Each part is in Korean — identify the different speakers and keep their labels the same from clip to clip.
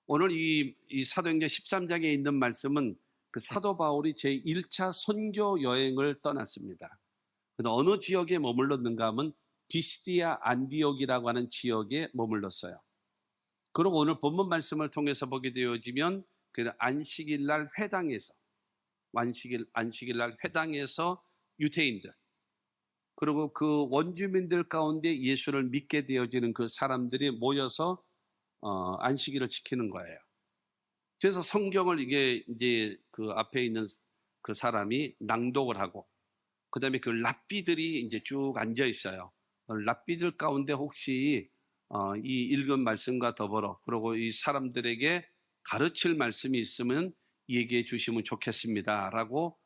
Speaker 1: 오늘 이 사도행전 13장에 있는 말씀은 그 사도 바울이 제1차 선교 여행을 떠났습니다. 근데 어느 지역에 머물렀는가 하면 비시디아 안디옥이라고 하는 지역에 머물렀어요. 그리고 오늘 본문 말씀을 통해서 보게 되어지면 그 안식일 날 회당에서 안식일 날 회당에서 유대인들 그리고 그 원주민들 가운데 예수를 믿게 되어지는 그 사람들이 모여서 안식일을 지키는 거예요. 그래서 성경을 이제 그 앞에 있는 그 사람이 낭독을 하고, 그 다음에 그 랍비들이 이제 쭉 앉아 있어요. 랍비들 가운데 혹시 이 읽은 말씀과 더불어 그리고 이 사람들에게 가르칠 말씀이 있으면 얘기해 주시면 좋겠습니다라고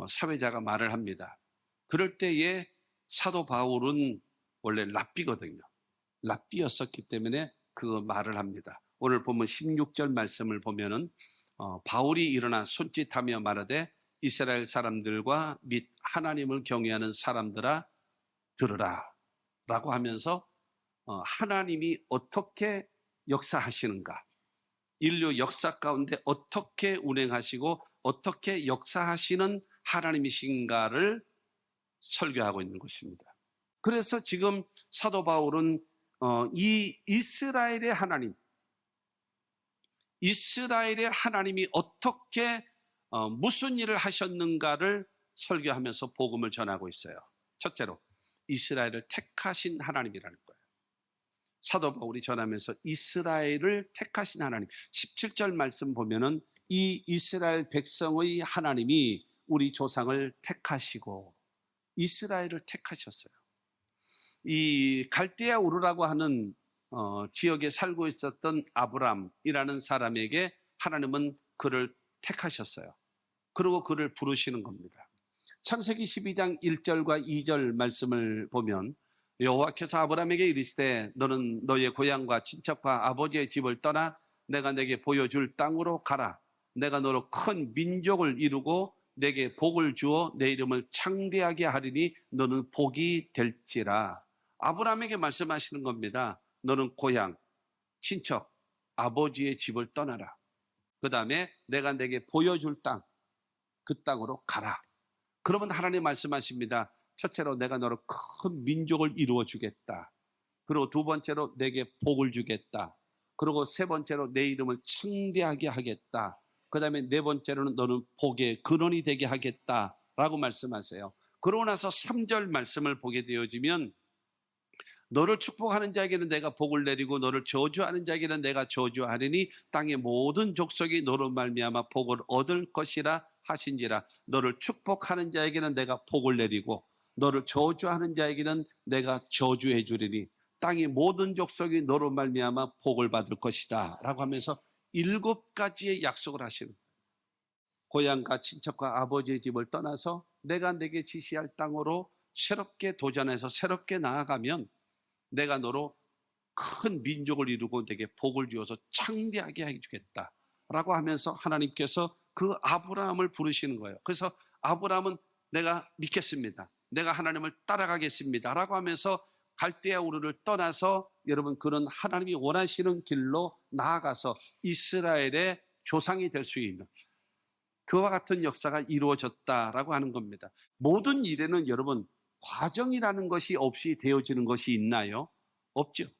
Speaker 1: 사회자가 말을 합니다. 그럴 때에 사도 바울은 원래 랍비거든요. 랍비였었기 때문에 그 말을 합니다. 오늘 보면 16절 말씀을 보면은 바울이 일어나 손짓하며 말하되 이스라엘 사람들과 및 하나님을 경외하는 사람들아 들으라 라고 하면서 하나님이 어떻게 역사하시는가, 인류 역사 가운데 어떻게 운행하시고 어떻게 역사하시는 하나님이신가를 설교하고 있는 것입니다. 그래서 지금 사도 바울은 이 이스라엘의 하나님이 어떻게 무슨 일을 하셨는가를 설교하면서 복음을 전하고 있어요. 첫째로 이스라엘을 택하신 하나님이라는 거예요. 사도 바울이 전하면서 이스라엘을 택하신 하나님. 17절 말씀 보면은 이 이스라엘 백성의 하나님이 우리 조상을 택하시고 이스라엘을 택하셨어요. 이 갈대아 우르라고 하는 지역에 살고 있었던 아브람이라는 사람에게 하나님은 그를 택하셨어요. 그리고 그를 부르시는 겁니다. 창세기 12장 1절과 2절 말씀을 보면 여호와께서 아브람에게 이르시되 너는 너의 고향과 친척과 아버지의 집을 떠나 내가 내게 보여줄 땅으로 가라. 내가 너로 큰 민족을 이루고 내게 복을 주어 내 이름을 창대하게 하리니 너는 복이 될지라. 아브람에게 말씀하시는 겁니다. 너는 고향, 친척, 아버지의 집을 떠나라. 그 다음에 내가 내게 보여줄 땅, 그 땅으로 가라. 그러면 하나님 말씀하십니다. 첫째로 내가 너로 큰 민족을 이루어 주겠다. 그리고 두 번째로 내게 복을 주겠다. 그리고 세 번째로 내 이름을 창대하게 하겠다. 그 다음에 네 번째로는 너는 복의 근원이 되게 하겠다라고 말씀하세요. 그러고 나서 3절 말씀을 보게 되어지면 너를 축복하는 자에게는 내가 복을 내리고 너를 저주하는 자에게는 내가 저주하리니 땅의 모든 족속이 너로 말미암아 복을 얻을 것이라 하신지라. 너를 축복하는 자에게는 내가 복을 내리고 너를 저주하는 자에게는 내가 저주해 주리니 땅의 모든 족속이 너로 말미암아 복을 받을 것이다 라고 하면서 7가지의 약속을 하시는 거예요. 고향과 친척과 아버지의 집을 떠나서 내가 내게 지시할 땅으로 새롭게 도전해서 새롭게 나아가면 내가 너로 큰 민족을 이루고 내게 복을 주어서 창대하게 해주겠다 라고 하면서 하나님께서 그 아브라함을 부르시는 거예요. 그래서 아브라함은 내가 믿겠습니다. 내가 하나님을 따라가겠습니다 라고 하면서 갈대아 우르를 떠나서 여러분 그런 하나님이 원하시는 길로 나아가서 이스라엘의 조상이 될 수 있는 그와 같은 역사가 이루어졌다라고 하는 겁니다. 모든 일에는 여러분 과정이라는 것이 없이 되어지는 것이 있나요? 없죠.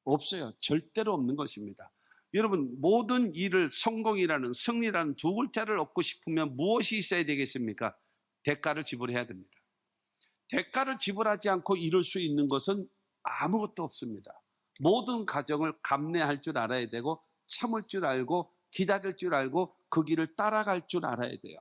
Speaker 1: 없어요. 절대로 없는 것입니다. 여러분 모든 일을 성공이라는 승리라는 두 글자를 얻고 싶으면 무엇이 있어야 되겠습니까? 대가를 지불해야 됩니다. 대가를 지불하지 않고 이룰 수 있는 것은 아무것도 없습니다. 모든 과정을 감내할 줄 알아야 되고 참을 줄 알고 기다릴 줄 알고 그 길을 따라갈 줄 알아야 돼요.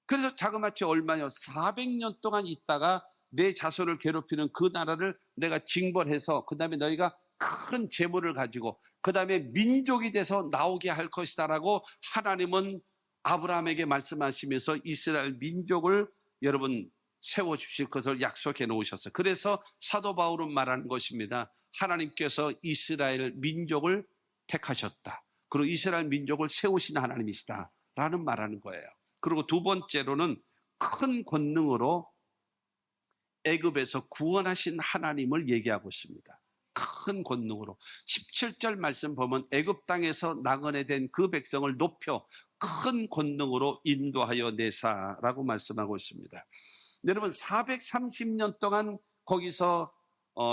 Speaker 1: 그래서 자그마치 얼마요? 400년 동안 있다가 내 자손을 괴롭히는 그 나라를 내가 징벌해서 그 다음에 너희가 큰 재물을 가지고 그 다음에 민족이 돼서 나오게 할 것이다라고 하나님은 아브라함에게 말씀하시면서 이스라엘 민족을 여러분 세워주실 것을 약속해 놓으셨어요. 그래서 사도 바울은 말하는 것입니다. 하나님께서 이스라엘 민족을 택하셨다. 그리고 이스라엘 민족을 세우신 하나님이시다 라는 말하는 거예요. 그리고 두 번째로는 큰 권능으로 애굽에서 구원하신 하나님을 얘기하고 있습니다. 큰 권능으로 17절 말씀 보면 애굽 땅에서 나그네된 그 백성을 높여 큰 권능으로 인도하여 내사라고 말씀하고 있습니다. 여러분 430년 동안 거기서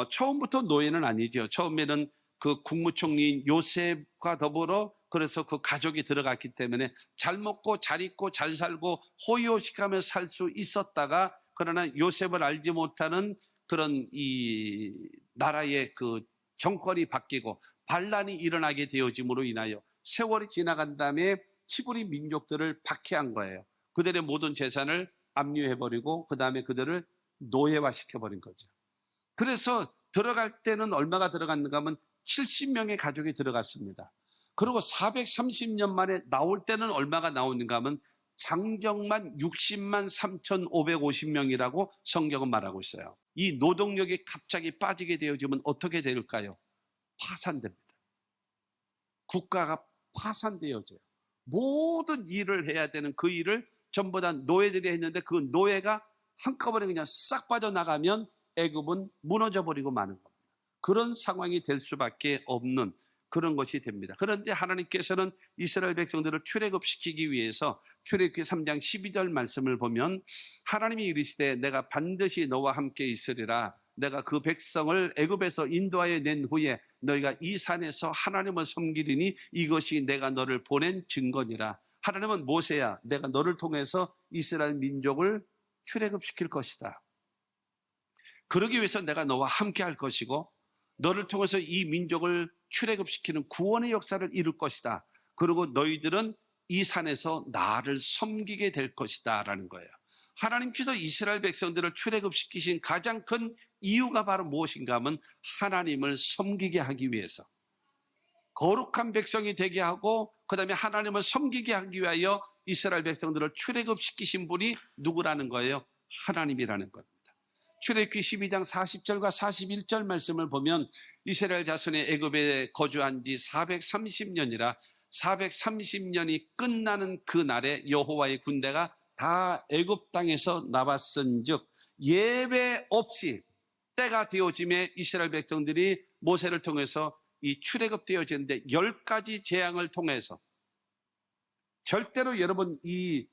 Speaker 1: 처음부터 노예는 아니죠. 처음에는 그 국무총리인 요셉과 더불어 그래서 그 가족이 들어갔기 때문에 잘 먹고 잘 입고 잘 살고 호의호식하며 살 수 있었다가, 그러나 요셉을 알지 못하는 그런 이 나라의 그 정권이 바뀌고 반란이 일어나게 되어짐으로 인하여 세월이 지나간 다음에 히브리 민족들을 박해한 거예요. 그들의 모든 재산을 압류해버리고 그 다음에 그들을 노예화시켜버린 거죠. 그래서 들어갈 때는 얼마가 들어갔는가 하면 70명의 가족이 들어갔습니다. 그리고 430년 만에 나올 때는 얼마가 나오는가 하면 장정만 60만 3,550명이라고 성경은 말하고 있어요. 이 노동력이 갑자기 빠지게 되어지면 어떻게 될까요? 파산됩니다. 국가가 파산되어져요. 모든 일을 해야 되는 그 일을 전부 다 노예들이 했는데 그 노예가 한꺼번에 그냥 싹 빠져나가면 애굽은 무너져 버리고 마는 겁니다. 그런 상황이 될 수밖에 없는 그런 것이 됩니다. 그런데 하나님께서는 이스라엘 백성들을 출애굽시키기 위해서 출애굽기 3장 12절 말씀을 보면 하나님이 이르시되 내가 반드시 너와 함께 있으리라. 내가 그 백성을 애굽에서 인도하여 낸 후에 너희가 이 산에서 하나님을 섬기리니 이것이 내가 너를 보낸 증거니라. 하나님은 모세야, 내가 너를 통해서 이스라엘 민족을 출애굽시킬 것이다. 그러기 위해서 내가 너와 함께 할 것이고 너를 통해서 이 민족을 출애굽시키는 구원의 역사를 이룰 것이다. 그리고 너희들은 이 산에서 나를 섬기게 될 것이다 라는 거예요. 하나님께서 이스라엘 백성들을 출애굽시키신 가장 큰 이유가 바로 무엇인가 하면 하나님을 섬기게 하기 위해서, 거룩한 백성이 되게 하고 그 다음에 하나님을 섬기게 하기 위하여 이스라엘 백성들을 출애굽시키신 분이 누구라는 거예요? 하나님이라는 겁니다. 출애굽기 12장 40절과 41절 말씀을 보면 이스라엘 자손이 애굽에 거주한 지 430년이라 430년이 끝나는 그 날에 여호와의 군대가 다 애굽 땅에서 나왔은즉 예배 없이 때가 되어짐에 이스라엘 백성들이 모세를 통해서 이 출애굽되어지는데 10가지 재앙을 통해서 절대로 여러분 이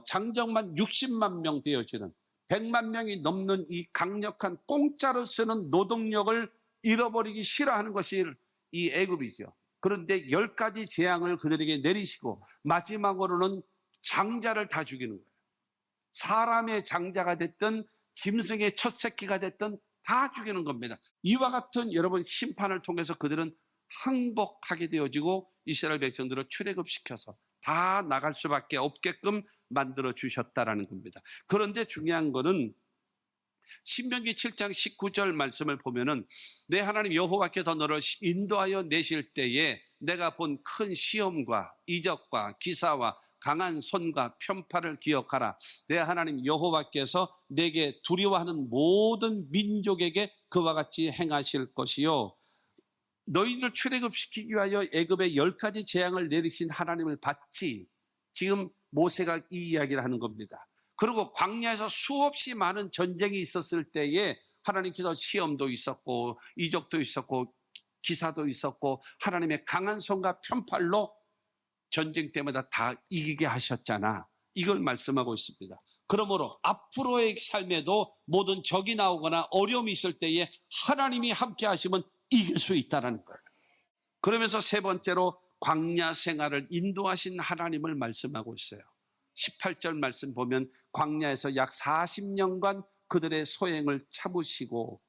Speaker 1: 장정만 60만 명 되어지는 100만 명이 넘는 이 강력한 공짜로 쓰는 노동력을 잃어버리기 싫어하는 것이 이 애굽이죠. 그런데 10가지 재앙을 그들에게 내리시고 마지막으로는 장자를 다 죽이는 거예요. 사람의 장자가 됐든 짐승의 첫 새끼가 됐든 다 죽이는 겁니다. 이와 같은 여러분 심판을 통해서 그들은 항복하게 되어지고 이스라엘 백성들을 출애굽시켜서 다 나갈 수밖에 없게끔 만들어 주셨다라는 겁니다. 그런데 중요한 거는 신명기 7장 19절 말씀을 보면은 내 하나님 여호와께서 너를 인도하여 내실 때에 내가 본 큰 시험과 이적과 기사와 강한 손과 편팔을 기억하라. 내 하나님 여호와께서 내게 두려워하는 모든 민족에게 그와 같이 행하실 것이요 너희를 출애굽시키기 위하여 애굽에 10가지 재앙을 내리신 하나님을 봤지. 지금 모세가 이 이야기를 하는 겁니다. 그리고 광야에서 수없이 많은 전쟁이 있었을 때에 하나님께서 시험도 있었고 이적도 있었고 기사도 있었고 하나님의 강한 손과 편팔로 전쟁 때마다 다 이기게 하셨잖아. 이걸 말씀하고 있습니다. 그러므로 앞으로의 삶에도 모든 적이 나오거나 어려움이 있을 때에 하나님이 함께 하시면 이길 수 있다는 거예요. 그러면서 세 번째로 광야 생활을 인도하신 하나님을 말씀하고 있어요. 18절 말씀 보면 광야에서 약 40년간 그들의 소행을 참으시고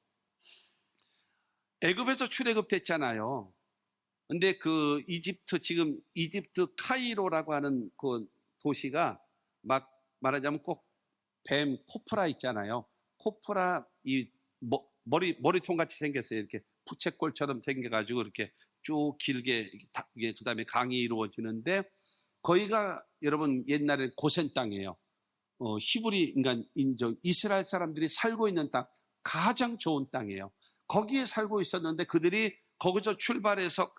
Speaker 1: 애굽에서 출애굽됐잖아요. 근데 그 지금 이집트 카이로라고 하는 그 도시가 막 말하자면 꼭 뱀 코프라 있잖아요. 코프라 이 머리통 같이 생겼어요. 이렇게 부채꼴처럼 생겨가지고 이렇게 쭉 길게 그 다음에 강이 이루어지는데 거기가 여러분 옛날에 고센 땅이에요. 히브리 인간 인종 이스라엘 사람들이 살고 있는 땅 가장 좋은 땅이에요. 거기에 살고 있었는데 그들이 거기서 출발해서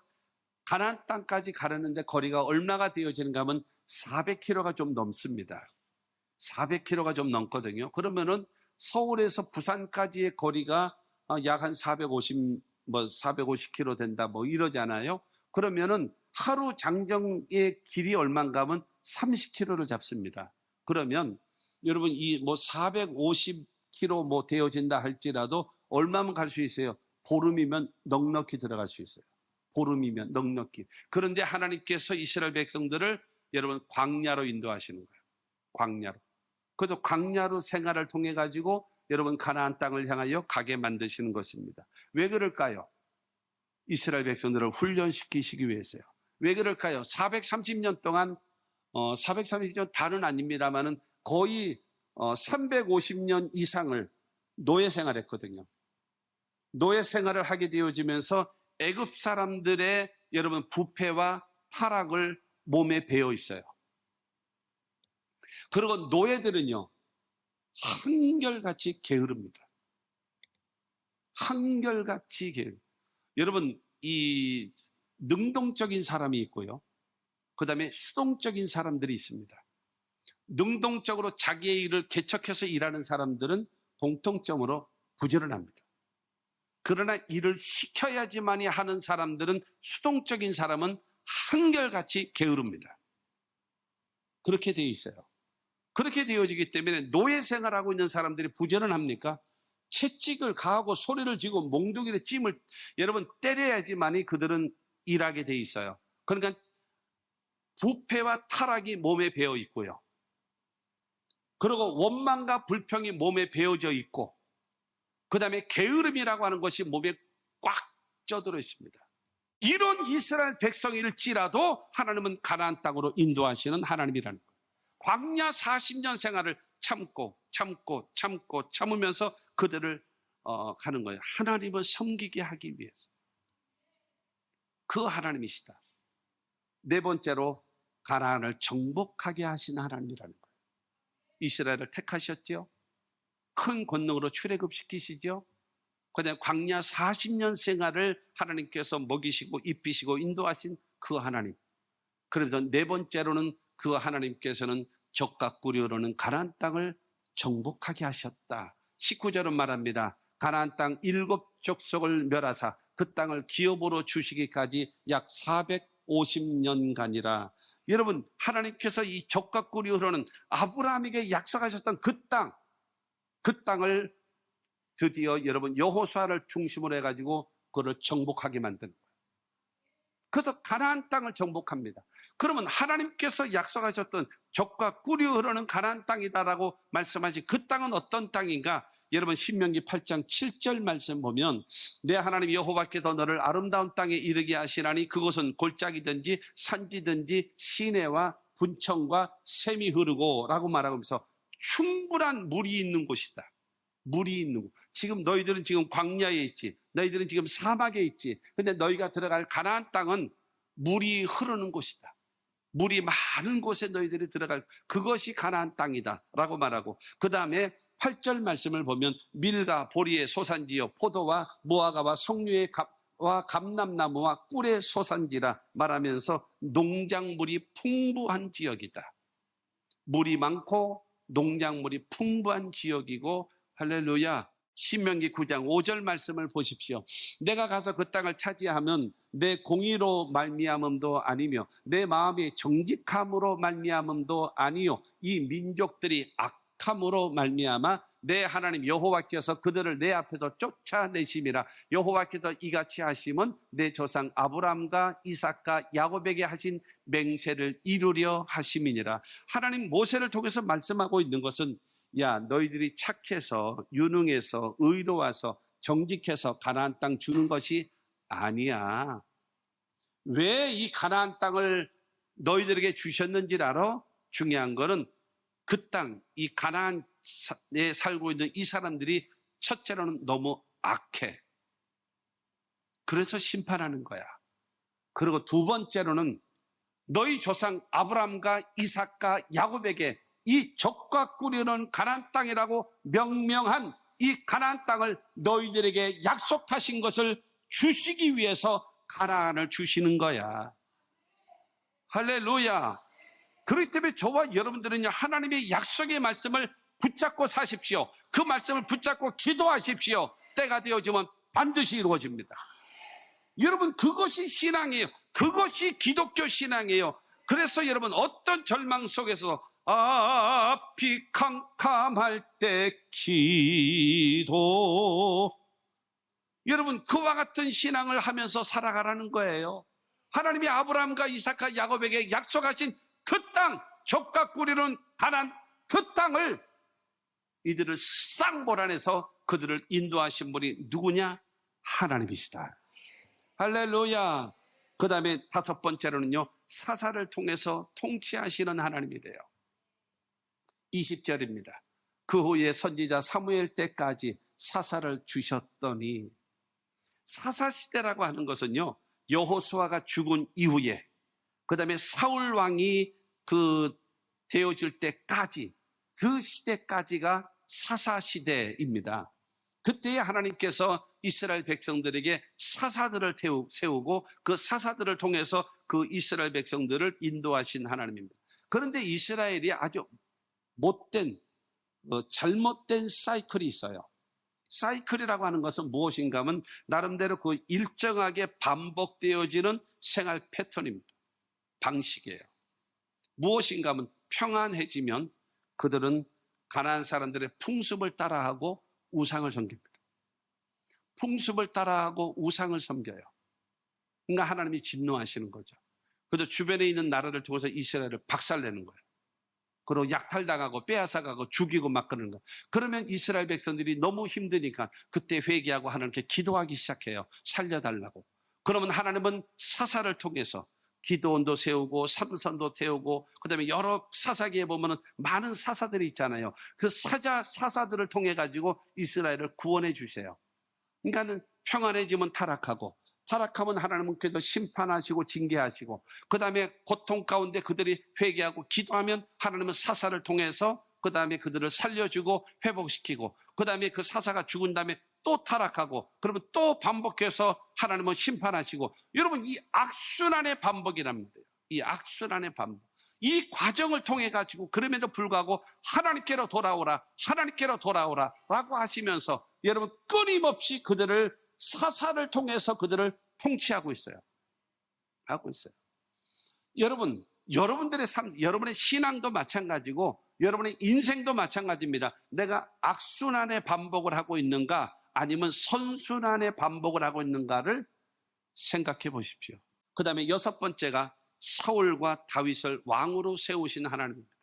Speaker 1: 가나안 땅까지 가려는데 거리가 얼마가 되어지는가 하면 400km가 좀 넘습니다. 400km가 좀 넘거든요. 그러면은 서울에서 부산까지의 거리가 약 한 450 뭐 450km 된다 뭐 이러잖아요. 그러면은 하루 장정의 길이 얼마인가 하면 30km를 잡습니다. 그러면 여러분 이 뭐 450km 뭐 되어진다 할지라도 얼마면 갈 수 있어요? 보름이면 넉넉히 들어갈 수 있어요. 보름이면 넉넉히. 그런데 하나님께서 이스라엘 백성들을 여러분 광야로 인도하시는 거예요. 광야로. 그래서 광야로 생활을 통해 가지고 여러분 가나안 땅을 향하여 가게 만드시는 것입니다. 왜 그럴까요? 이스라엘 백성들을 훈련시키시기 위해서요. 왜 그럴까요? 430년 동안 430년 다는 아닙니다만은 거의 350년 이상을 노예 생활했거든요. 노예 생활을 하게 되어지면서 애굽 사람들의 여러분 부패와 타락을 몸에 배어 있어요. 그리고 노예들은요 한결같이 게으릅니다. 한결같이 게으릅니다. 여러분 이 능동적인 사람이 있고요. 그 다음에 수동적인 사람들이 있습니다. 능동적으로 자기의 일을 개척해서 일하는 사람들은 공통점으로 부지런합니다. 그러나 일을 시켜야지만이 하는 사람들은 수동적인 사람은 한결같이 게으릅니다. 그렇게 되어 있어요. 그렇게 되어지기 때문에 노예 생활하고 있는 사람들이 부지런합니까? 채찍을 가하고 소리를 지고 몽둥이를 찜을 여러분 때려야지만이 그들은 일하게 돼 있어요. 그러니까 부패와 타락이 몸에 배어 있고요. 그리고 원망과 불평이 몸에 배어져 있고 그 다음에 게으름이라고 하는 것이 몸에 꽉 쪄들어 있습니다. 이런 이스라엘 백성일지라도 하나님은 가나안 땅으로 인도하시는 하나님이라는 거예요. 광야 40년 생활을 참으면서 그들을 가는 거예요. 하나님을 섬기게 하기 위해서. 그 하나님이시다. 네 번째로 가나안을 정복하게 하신 하나님이라는 거예요. 이스라엘을 택하셨죠. 큰 권능으로 출애굽시키시죠. 그다음에 광야 40년 생활을 하나님께서 먹이시고 입히시고 인도하신 그 하나님. 그래서 네 번째로는 그 하나님께서는 적과 꿀이 흐르는 가나안 땅을 정복하게 하셨다. 19절은 말합니다. 가나안 땅 7족속을 멸하사 그 땅을 기업으로 주시기까지 약 450년간이라. 여러분 하나님께서 이 적과 꿀이 흐르는 아브라함에게 약속하셨던 그 땅을 드디어 여러분 여호수아를 중심으로 해가지고 그를 정복하게 만드는 거예요. 그래서 가나안 땅을 정복합니다. 그러면 하나님께서 약속하셨던 적과 꿀이 흐르는 가나안 땅이다라고 말씀하신 그 땅은 어떤 땅인가? 여러분 신명기 8장 7절 말씀 보면 내 하나님 여호와께서 너를 아름다운 땅에 이르게 하시나니 그곳은 골짜기든지 산지든지 시내와 분청과 샘이 흐르고 라고 말하면서 충분한 물이 있는 곳이다. 물이 있는 곳. 지금 너희들은 지금 광야에 있지. 너희들은 지금 사막에 있지. 근데 너희가 들어갈 가나안 땅은 물이 흐르는 곳이다. 물이 많은 곳에 너희들이 들어갈 그것이 가나안 땅이다 라고 말하고 그 다음에 8절 말씀을 보면 밀과 보리의 소산지요 포도와 무화과와 석류의 감람나무와 꿀의 소산지라 말하면서 농작물이 풍부한 지역이다. 물이 많고 농작물이 풍부한 지역이고 할렐루야. 신명기 9장 5절 말씀을 보십시오. 내가 가서 그 땅을 차지하면 내 공의로 말미암음도 아니며 내 마음이 정직함으로 말미암음도 아니요 이 민족들이 악함으로 말미암아 내 하나님 여호와께서 그들을 내 앞에서 쫓아내심이라. 여호와께서 이같이 하심은 내 조상 아브람과 이삭과 야곱에게 하신 맹세를 이루려 하심이니라. 하나님 모세를 통해서 말씀하고 있는 것은 야 너희들이 착해서 유능해서 의로워서 정직해서 가나안 땅 주는 것이 아니야. 왜 이 가나안 땅을 너희들에게 주셨는지 알아? 중요한 거는 그 땅, 이 가나안에 살고 있는 이 사람들이 첫째로는 너무 악해. 그래서 심판하는 거야. 그리고 두 번째로는 너희 조상 아브람과 이삭과 야곱에게 이 적과 꿀이는 가나안 땅이라고 명명한 이 가나안 땅을 너희들에게 약속하신 것을 주시기 위해서 가나안을 주시는 거야. 할렐루야. 그렇기 때문에 저와 여러분들은요 하나님의 약속의 말씀을 붙잡고 사십시오. 그 말씀을 붙잡고 기도하십시오. 때가 되어지면 반드시 이루어집니다. 여러분, 그것이 신앙이에요. 그것이 기독교 신앙이에요. 그래서 여러분, 어떤 절망 속에서 앞이 캄캄할 때 기도, 여러분, 그와 같은 신앙을 하면서 살아가라는 거예요. 하나님이 아브라함과 이삭과 야곱에게 약속하신 그 땅, 젖과 꿀이는 가나안, 그 땅을 이들을 싹 몰아내서 그들을 인도하신 분이 누구냐? 하나님이시다. 할렐루야. 그 다음에 5번째로는요, 사사를 통해서 통치하시는 하나님이 돼요. 20절입니다. 그 후에 선지자 사무엘 때까지 사사를 주셨더니, 사사시대라고 하는 것은요, 여호수아가 죽은 이후에, 그 다음에 사울 왕이 되어질 때까지, 그 시대까지가 사사시대입니다. 그때에 하나님께서 이스라엘 백성들에게 사사들을 세우고 그 사사들을 통해서 그 이스라엘 백성들을 인도하신 하나님입니다. 그런데 이스라엘이 아주 잘못된 사이클이 있어요. 사이클이라고 하는 것은 무엇인가 하면 나름대로 그 일정하게 반복되어지는 생활 패턴입니다. 방식이에요. 무엇인가 하면 평안해지면 그들은 가나안 사람들의 풍습을 따라하고 우상을 섬깁니다. 풍습을 따라하고 우상을 섬겨요. 그러니까 하나님이 진노하시는 거죠. 그래서 주변에 있는 나라를 통해서 이스라엘을 박살내는 거예요. 그리고 약탈당하고 빼앗아가고 죽이고 막 그러는 거예요. 그러면 이스라엘 백성들이 너무 힘드니까 그때 회개하고 하나님께 기도하기 시작해요. 살려달라고. 그러면 하나님은 사사를 통해서 기드온도 세우고 삼손도 세우고 그다음에 여러 사사기에 보면은 많은 사사들이 있잖아요. 그 사사들을 통해 가지고 이스라엘을 구원해 주세요. 그러니까는 평안해지면 타락하고, 타락하면 하나님은 그래도 심판하시고 징계하시고, 그 다음에 고통 가운데 그들이 회개하고 기도하면 하나님은 사사를 통해서 그 다음에 그들을 살려주고 회복시키고, 그 다음에 그 사사가 죽은 다음에 또 타락하고, 그러면 또 반복해서 하나님은 심판하시고. 여러분, 이 악순환의 반복이랍니다. 이 악순환의 반복. 이 과정을 통해 가지고 그럼에도 불구하고 하나님께로 돌아오라, 하나님께로 돌아오라 라고 하시면서 여러분 끊임없이 그들을 사사를 통해서 그들을 통치하고 있어요. 하고 있어요. 여러분, 여러분들의 삶, 여러분의 신앙도 마찬가지고 여러분의 인생도 마찬가지입니다. 내가 악순환의 반복을 하고 있는가 아니면 선순환의 반복을 하고 있는가를 생각해 보십시오. 그 다음에 6번째가 사울과 다윗을 왕으로 세우신 하나님입니다.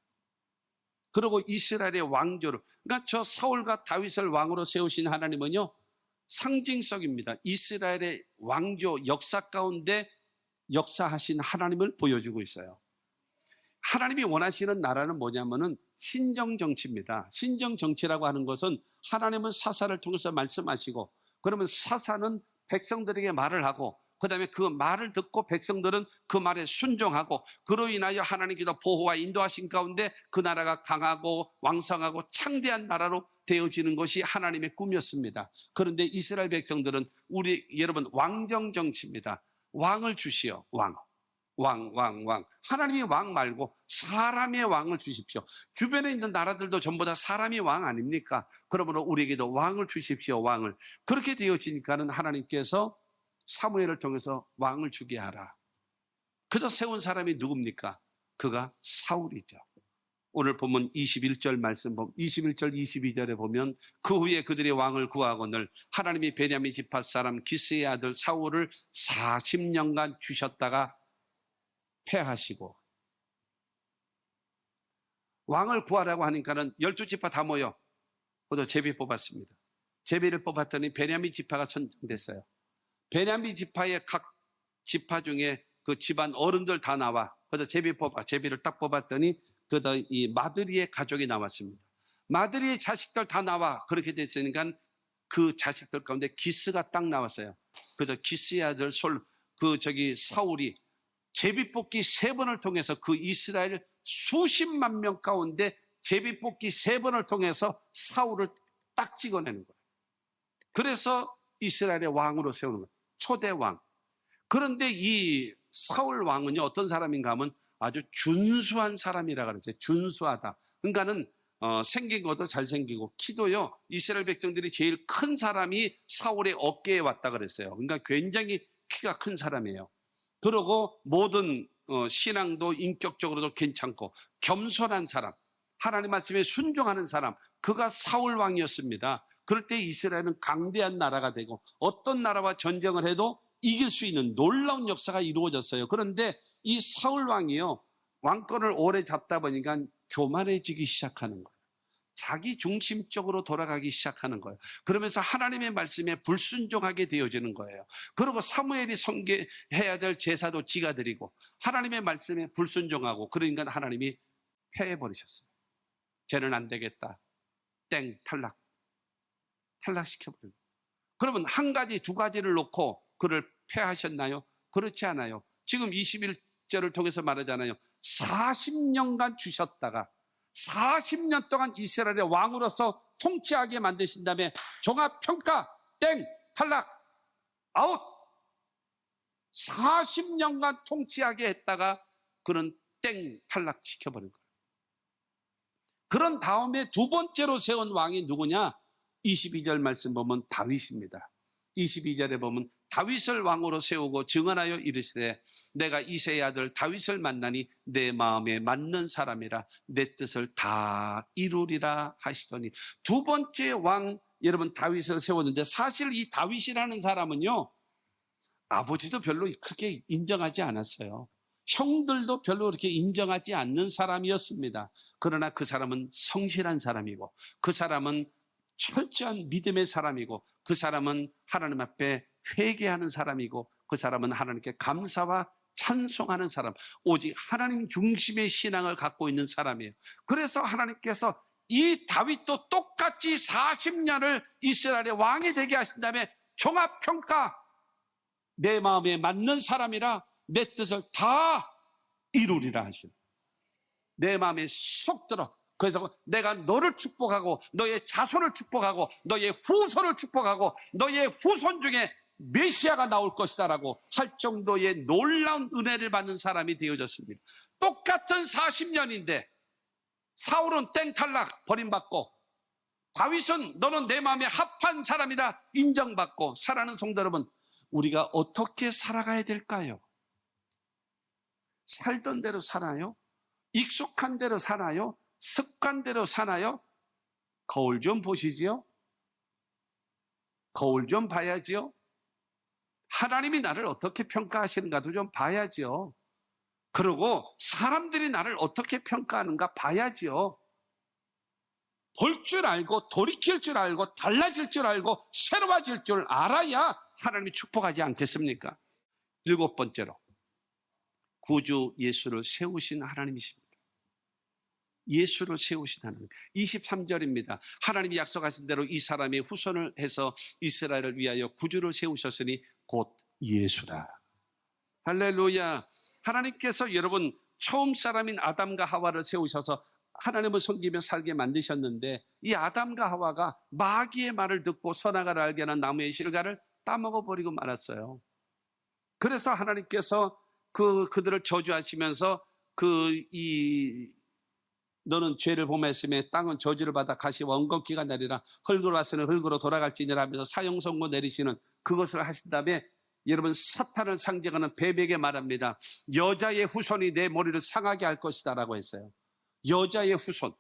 Speaker 1: 그리고 이스라엘의 왕조를, 그러니까 저 사울과 다윗을 왕으로 세우신 하나님은요, 상징성입니다. 이스라엘의 왕조 역사 가운데 역사하신 하나님을 보여주고 있어요. 하나님이 원하시는 나라는 뭐냐면은 신정정치입니다. 신정정치라고 하는 것은 하나님은 사사를 통해서 말씀하시고, 그러면 사사는 백성들에게 말을 하고, 그 다음에 그 말을 듣고 백성들은 그 말에 순종하고, 그로 인하여 하나님께서 보호와 인도하신 가운데 그 나라가 강하고 왕성하고 창대한 나라로 되어지는 것이 하나님의 꿈이었습니다. 그런데 이스라엘 백성들은 여러분 왕정정치입니다. 왕을 주시오. 왕. 하나님이 왕 말고 사람의 왕을 주십시오. 주변에 있는 나라들도 전부 다 사람이 왕 아닙니까? 그러므로 우리에게도 왕을 주십시오. 왕을. 그렇게 되어지니까는 하나님께서 사무엘을 통해서 왕을 주게 하라. 그저 세운 사람이 누굽니까? 그가 사울이죠. 오늘 보면 21절 말씀 보면 21절 22절에 보면 그 후에 그들의 왕을 구하거늘 하나님이 베냐민 지파 사람 기스의 아들 사울을 40년간 주셨다가 패하시고, 왕을 구하라고 하니까는 12지파 다 모여 모두 제비 뽑았습니다. 제비를 뽑았더니 베냐민 지파가 선정됐어요. 베냐민 지파의 각 지파 중에 그 집안 어른들 다 나와. 그래서 제비를 딱 뽑았더니 이 마드리의 가족이 나왔습니다. 마드리의 자식들 다 나와. 그렇게 됐으니까 그 자식들 가운데 기스가 딱 나왔어요. 그래서 기스의 아들 사울이 제비뽑기 3번을 통해서 그 이스라엘 수십만 명 가운데 제비뽑기 3번을 통해서 사울을 딱 찍어내는 거예요. 그래서 이스라엘의 왕으로 세우는 거예요. 초대 왕. 그런데 이 사울 왕은요, 어떤 사람인가 하면 아주 준수한 사람이라 그러죠. 준수하다. 그러니까는 생긴 것도 잘생기고, 키도요, 이스라엘 백성들이 제일 큰 사람이 사울의 어깨에 왔다 그랬어요. 그러니까 굉장히 키가 큰 사람이에요. 그리고 모든 신앙도 인격적으로도 괜찮고 겸손한 사람, 하나님 말씀에 순종하는 사람, 그가 사울 왕이었습니다. 그럴 때 이스라엘은 강대한 나라가 되고 어떤 나라와 전쟁을 해도 이길 수 있는 놀라운 역사가 이루어졌어요. 그런데 이 사울 왕이요, 왕권을 오래 잡다 보니까 교만해지기 시작하는 거예요. 자기 중심적으로 돌아가기 시작하는 거예요. 그러면서 하나님의 말씀에 불순종하게 되어지는 거예요. 그리고 사무엘이 섬겨해야 될 제사도 지가 드리고 하나님의 말씀에 불순종하고, 그러니까 하나님이 패해버리셨어요. 쟤는 안 되겠다. 땡, 탈락시켜버려요. 그러면 한 가지, 두 가지를 놓고 그를 패하셨나요? 그렇지 않아요. 지금 21절을 통해서 말하잖아요. 40년간 주셨다가 40년 동안 이스라엘의 왕으로서 통치하게 만드신 다음에 종합평가 땡, 탈락, 아웃. 40년간 통치하게 했다가 그는 땡, 탈락시켜버린 거예요. 그런 다음에 두 번째로 세운 왕이 누구냐? 22절 말씀 보면 다윗입니다. 22절에 보면 다윗을 왕으로 세우고 증언하여 이르시되 내가 이새의 아들 다윗을 만나니 내 마음에 맞는 사람이라 내 뜻을 다 이루리라 하시더니, 두 번째 왕 여러분 다윗을 세웠는데, 사실 이 다윗이라는 사람은요, 아버지도 별로 그렇게 인정하지 않았어요. 형들도 별로 그렇게 인정하지 않는 사람이었습니다. 그러나 그 사람은 성실한 사람이고, 그 사람은 철저한 믿음의 사람이고, 그 사람은 하나님 앞에 회개하는 사람이고, 그 사람은 하나님께 감사와 찬송하는 사람, 오직 하나님 중심의 신앙을 갖고 있는 사람이에요. 그래서 하나님께서 이 다윗도 똑같이 40년을 이스라엘의 왕이 되게 하신 다음에 종합평가 내 마음에 맞는 사람이라 내 뜻을 다 이루리라 하시는, 내 마음에 쏙 들어. 그래서 내가 너를 축복하고 너의 자손을 축복하고 너의 후손을 축복하고 너의 후손 중에 메시아가 나올 것이다 라고 할 정도의 놀라운 은혜를 받는 사람이 되어졌습니다. 똑같은 40년인데 사울은 땡탈락 버림받고, 다윗은 너는 내 마음에 합한 사람이다 인정받고. 사랑하는 성도 여러분, 우리가 어떻게 살아가야 될까요? 살던 대로 살아요? 익숙한 대로 살아요? 습관대로 사나요? 거울 좀 보시지요? 거울 좀 봐야지요? 하나님이 나를 어떻게 평가하시는가도 좀 봐야지요. 그리고 사람들이 나를 어떻게 평가하는가 봐야지요. 볼 줄 알고 돌이킬 줄 알고 달라질 줄 알고 새로워질 줄 알아야 하나님이 축복하지 않겠습니까? 7번째로, 구주 예수를 세우신 하나님이십니다. 예수를 세우신 하나님. 23절입니다. 하나님이 약속하신 대로 이 사람의 후손을 해서 이스라엘을 위하여 구주를 세우셨으니 곧 예수라. 할렐루야. 하나님께서 여러분 처음 사람인 아담과 하와를 세우셔서 하나님을 섬기며 살게 만드셨는데, 이 아담과 하와가 마귀의 말을 듣고 선악을 알게 하는 나무의 실과를 따먹어버리고 말았어요. 그래서 하나님께서 그들을 저주하시면서 너는 죄를 범했으며 땅은 저주를 받아 가시와 엉겅퀴가 내리라. 흙으로 왔으니 흙으로 돌아갈지니라 하면서 사형선고 내리시는 그것을 하신 다음에, 여러분 사탄을 상징하는 뱀에게 말합니다. 여자의 후손이 내 머리를 상하게 할 것이다 라고 했어요. 여자의 후손,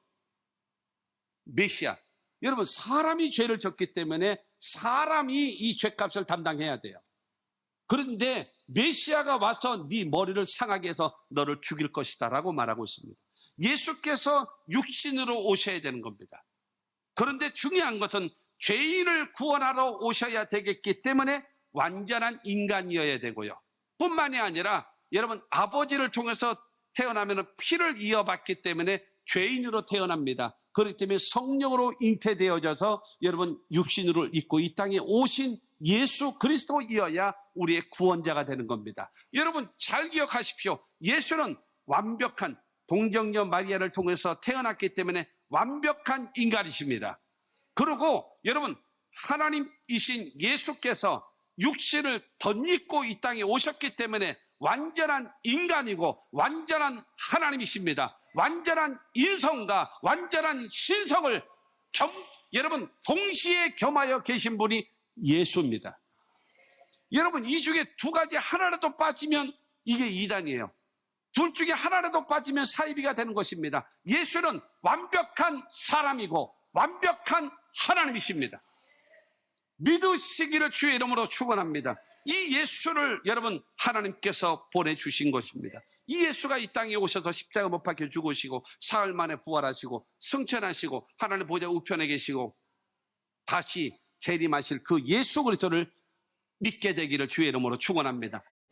Speaker 1: 메시아. 여러분 사람이 죄를 졌기 때문에 사람이 이 죄값을 담당해야 돼요. 그런데 메시아가 와서 네 머리를 상하게 해서 너를 죽일 것이다 라고 말하고 있습니다. 예수께서 육신으로 오셔야 되는 겁니다. 그런데 중요한 것은 죄인을 구원하러 오셔야 되겠기 때문에 완전한 인간이어야 되고요. 뿐만이 아니라 여러분 아버지를 통해서 태어나면 피를 이어받기 때문에 죄인으로 태어납니다. 그렇기 때문에 성령으로 잉태되어져서 여러분 육신으로 입고 이 땅에 오신 예수 그리스도이어야 우리의 구원자가 되는 겁니다. 여러분 잘 기억하십시오. 예수는 완벽한 동정녀 마리아를 통해서 태어났기 때문에 완벽한 인간이십니다. 그리고 여러분 하나님이신 예수께서 육신을 덧입고 이 땅에 오셨기 때문에 완전한 인간이고 완전한 하나님이십니다. 완전한 인성과 완전한 신성을 여러분 동시에 겸하여 계신 분이 예수입니다. 여러분, 이 중에 두 가지 하나라도 빠지면 이게 이단이에요. 둘 중에 하나라도 빠지면 사이비가 되는 것입니다. 예수는 완벽한 사람이고 완벽한 하나님이십니다. 믿으시기를 주의 이름으로 축원합니다. 이 예수를 여러분 하나님께서 보내주신 것입니다. 이 예수가 이 땅에 오셔서 십자가 못 박혀 죽으시고 사흘 만에 부활하시고 승천하시고 하나님 보좌 우편에 계시고 다시 재림하실 그 예수 그리스도를 믿게 되기를 주의 이름으로 축원합니다.